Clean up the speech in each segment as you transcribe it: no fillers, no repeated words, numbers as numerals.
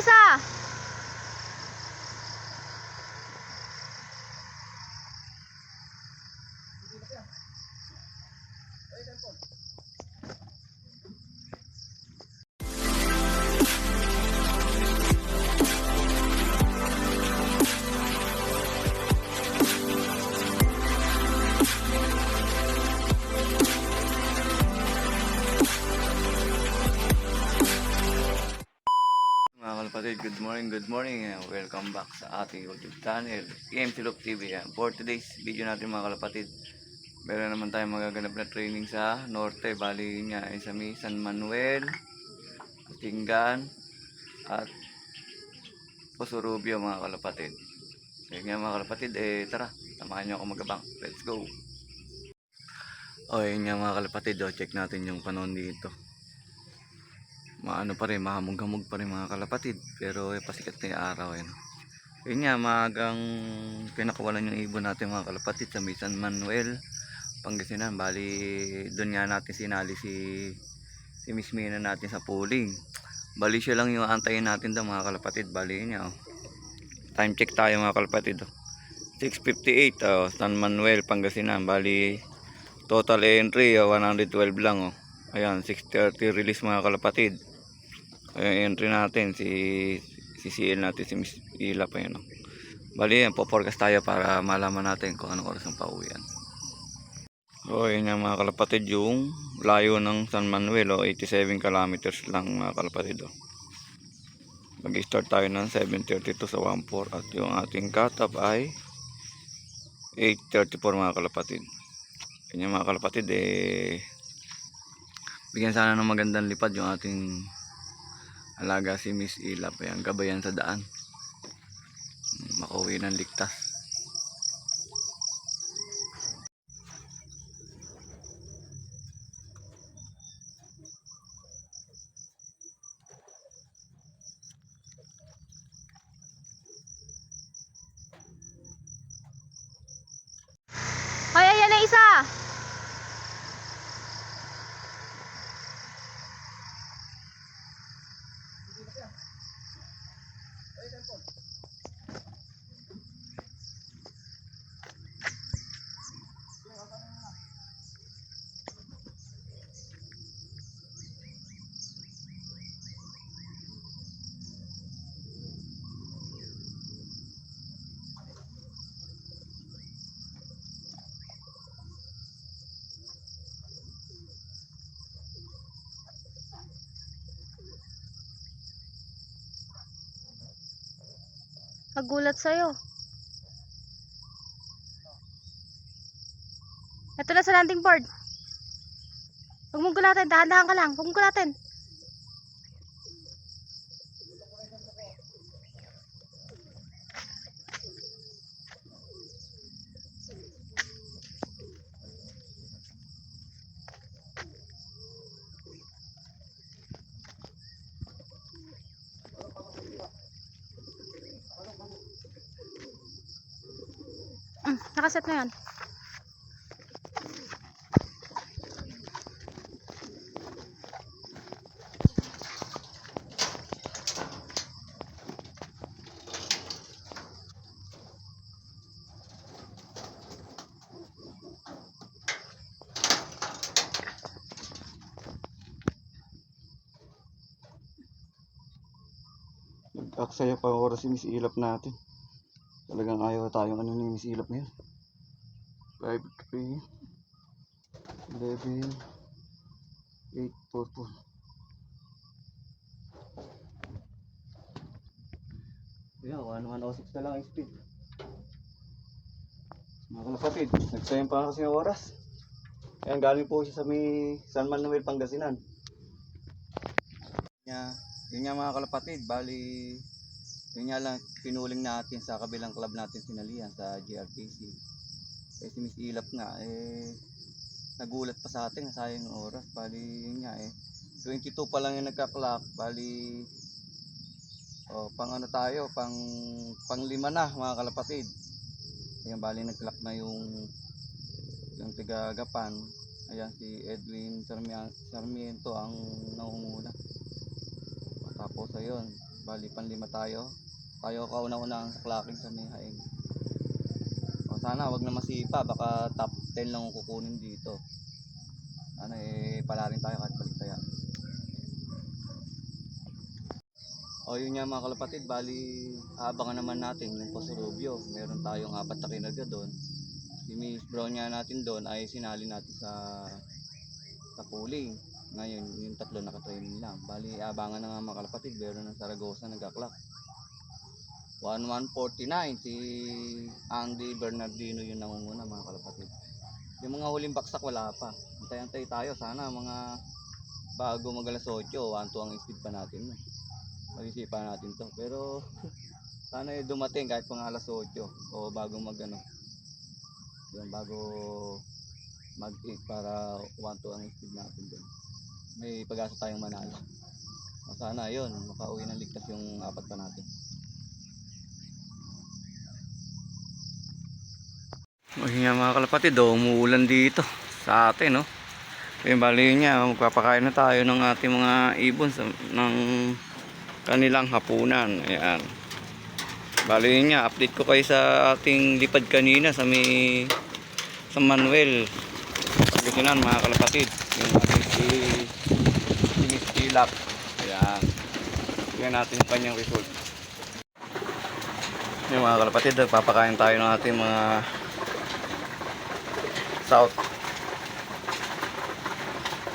isa. Mga kalapatid, good morning and welcome back sa ating YouTube channel, EMC Loop TV. For today's video natin mga kalapatid, meron naman tayong magaganap na training sa Norte. Bali niya ay sa San Manuel, Tinggan at Posurubio mga kalapatid. Kaya nga mga kalapatid, tara, samahan nyo ako magabang. Let's go! Yun nga mga kalapatid, check natin yung panahon dito. Maano pa rin, mahamog-hamog pa rin mga kalapatid, pero pasikat na yung araw no? Yun nga, maagang pinakawalan yung ibon natin mga kalapatid sa San Manuel, Pangasinan. Bali doon nga natin sinali si Miss Mina natin sa pooling. Bali siya lang yung antayin natin daw mga kalapatid. Bali yun nga time check tayo mga kalapatid 6:58 San Manuel, Pangasinan. Bali total entry 112 lang ayan, 6:30 release mga kalapatid. Ayan, entry natin si CL natin, si Miss Ila pa yun Bali yan, po-forecast tayo para malaman natin kung anong oras ang pauwian. Yun nga mga kalapatid, yung layo ng San Manuel 87 kilometers lang mga kalapatid Mag-start tayo ng 7:32 sa 1-4 at yung ating cut-off ay 8:34 mga kalapatid. Yan mga kalapatid, bigyan sana ng magandang lipad yung ating alaga si Miss Ila pa yan, gabayan sa daan, makauwi ng ligtas. Hoy, ayan na isa. Nagulat sa'yo. Ito na sa landing board. Huwag mong gulatin, dahan-dahan ka lang. Huwag mong gulatin. Nakaset na yan. Nag-aksaya pa oras si Miss Ilap natin. Talagang ayaw tayong ano ni Miss Ilap na yun. 5, 3, 11, 8, 4, 4. Ayan, 106 na lang ang speed. Mga kalapatid, nagsayang pa kasi yung oras. Ayan, galing po siya sa may San Manuel, Pangasinan. Yun nga mga kalapatid, bali yun nga lang pinuling natin sa kabilang club natin sinalihan sa GRPC. Si Miss Ilap nga nagulat pa sa atin, nasayang yung oras. Bali yun nga 22 pa lang yung nagka-clock. Bali pang ano tayo, pang 5 na mga kalapatid. Ayan, bali nag-clock na yung tiga-gapan. Ayan, si Edwin Sarmiento ang nangunguna. Tapos ayun, Bali panlima tayo. Tayo kauna-una sa clacking sa may hain. O sana wag na masipa, baka top 10 lang ang kukunin dito. Ano pala rin tayo kahit baliktaya. O yun nga mga kalapatid, bali abangan naman natin yung Pasurubio. Meron tayong 4 na kinaga doon. Si Miss Brown nga natin doon ay sinali natin sa pooling. Ngayon yung 3 naka-training lang. Bali abangan na nga mga kalapatid, meron ng Saragosa nagka-clock. 1149 si Andy Bernardino yung nangunguna mga kalapatid. Yung mga huling baksak wala pa. Antay-antay tayo, sana mga bago mag alas 8, 1-2 ang speed pa natin. Mag-isipan natin to, pero sana dumating kahit pang alas 8 o bago bago mag 8 para 1-2 ang speed natin doon. May pag-asa tayong manalo. O sana yun, makauwi ng ligtas yung 4 pa natin. O nga mga kalapatid, umuulan dito sa atin, no? Yung bali niya, magpapakain na tayo ng ating mga ibon ng kanilang hapunan. Ayan. Bali niya, update ko kayo sa ating lipad kanina sa Manuel. Pagkasinan mga kalapatid, yung ating si Miss Tilap. Ayan. Tingnan natin yung kanyang result. Yung mga kalapatid, papakain tayo ng ating mga south.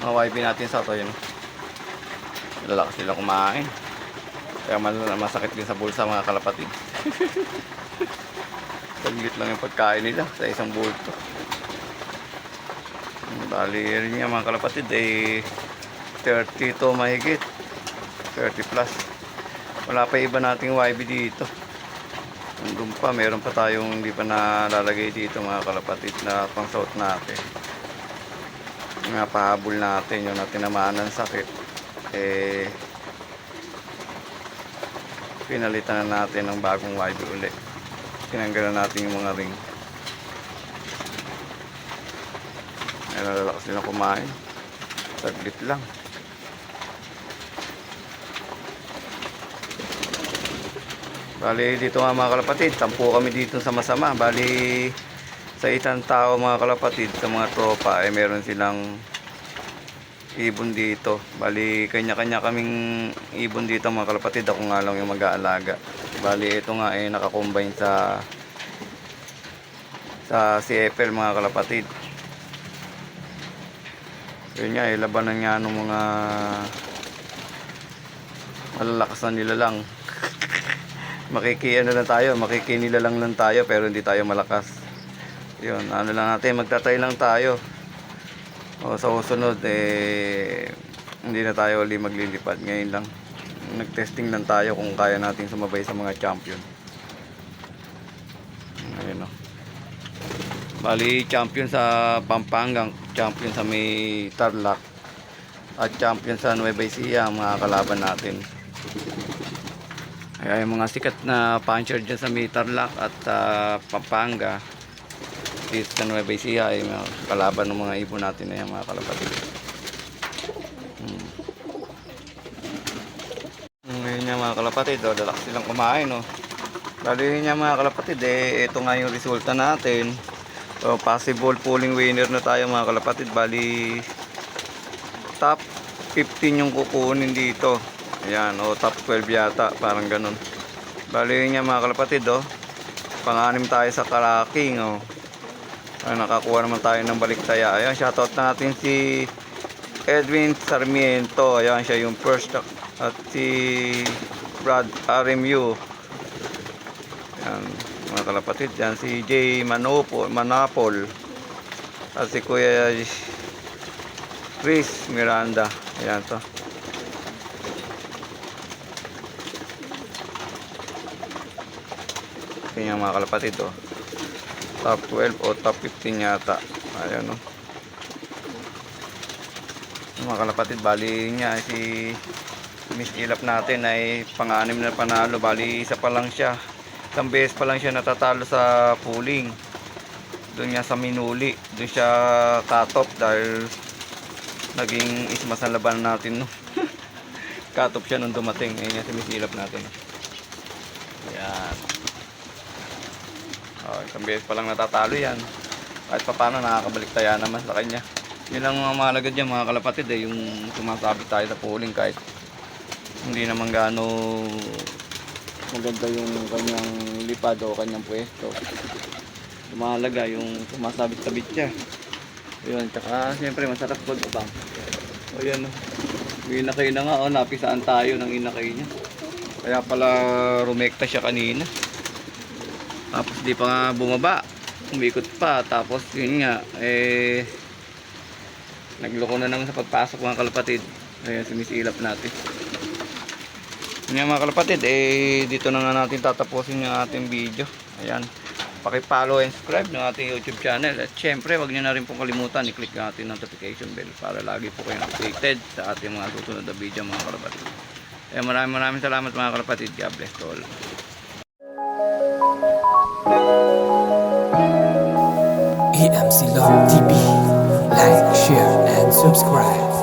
Mga YB natin south. Ayan. Lalakas sila kumain. Kaya masakit din sa bulsa mga kalapatid. Saglit lang yung pagkain nila sa isang bulto. Bali rin nga mga kalapatid 30 to mahigit, 30 plus. Wala pa iba nating YB dito. Nandun pa, meron pa tayong hindi pa nalalagay dito mga kalapatid na pang south natin. Nga pahabol natin yung natinamaan ng sakit. Pinalitan na natin ng bagong YB ulit. Tinanggalan natin yung mga ring. Ay, nalalakas nilang kumain. Saglit lang. Bali dito nga mga kalapatid, 10 kami dito sa masama. Bali sa isang tao mga kalapatid, sa mga tropa ay meron silang ibon dito. Bali kanya-kanya kaming ibon dito mga kalapatid. Ako nga lang yung mag-aalaga. Bali ito nga naka-combine sa CFL mga kalapatid. Yun nga labanan nga ng mga malalakas na nilalang. Makikinilalang lang tayo pero hindi tayo malakas. Yun, ano lang natin, magtatry lang tayo. O sa susunod hindi na tayo ulit maglilipad. Ngayon lang nagtesting lang tayo kung kaya nating sumabay sa mga champion. Ayun o. Bali champion sa Pampanga, champion sa may Tarlac, at champion sa Nueva Ecija ang mga kalaban natin. Kaya yung mga sikat na puncher dyan sa may Tarlac at Pampanga, dito sa Nueva Ecija ay mga kalaban ng mga ibon natin na yan mga kalapatid. Ngayon nga mga kalapatid, lalaki silang kumain. Bali niya mga kalapatid, ito nga yung resulta natin. So, possible pooling winner na tayo mga kalapatid. Bali top 15 yung kukunin dito. Ayan, top 12 yata, parang ganun. Bali niya mga kalapatid, pang-anim tayo sa clacking. Nakakuha naman tayo ng baliktaya. Ayan, shoutout natin si Edwin Sarmiento. Ayan, siya yung first. At si Brad RMU. Ayan, mga kalapatid. Yan si Jay Manapol. At si Kuya Chris Miranda. Ayan to. Ayan mga kalapatid top 12 o top 15 yata. Ayan mga kalapatid, bali niya si Miss Ilap natin ay pang-anim na panalo. Bali isa pa lang siya, isang beses pa lang siya natatalo sa pooling. Doon niya sa Minuli, doon siya cut off dahil naging ismas na laban natin cut off siya nung dumating. Ayan yung simisilap natin. Ayan. Isang beses pa lang natatalo yan. Kahit pa paano nakakabalik tayo naman sa kanya. Yun lang mga mahalaga dyan mga kalapatid yung sumasabit tayo sa pooling kahit hindi naman gaano maganda yung kanyang lipad o kanyang pwesto. Mahalaga yung sumasabit-sabit siya. Ayun, tsaka siyempre masarap pag-abang. O yan, may inakay na nga, napisaan tayo ng inakay niya. Kaya pala rumekta siya kanina. Tapos di pa nga bumaba, umikot pa. Tapos yun nga, nagloko na naman sa pagpasok mga kalapatid. Ayan, sumisilap natin. Yun nga mga kalapatid, dito na nga natin tatapusin yung ating video. Ayan. Paki-follow and subscribe ng ating YouTube channel. At syempre, wag niyo na rin pong kalimutan i-click ang ating notification bell para lagi po kayong updated sa ating mga susunod na video mga kalapatid. Maraming salamat mga kalapatid. God bless to all. EMC Love TV. Like, share, and subscribe.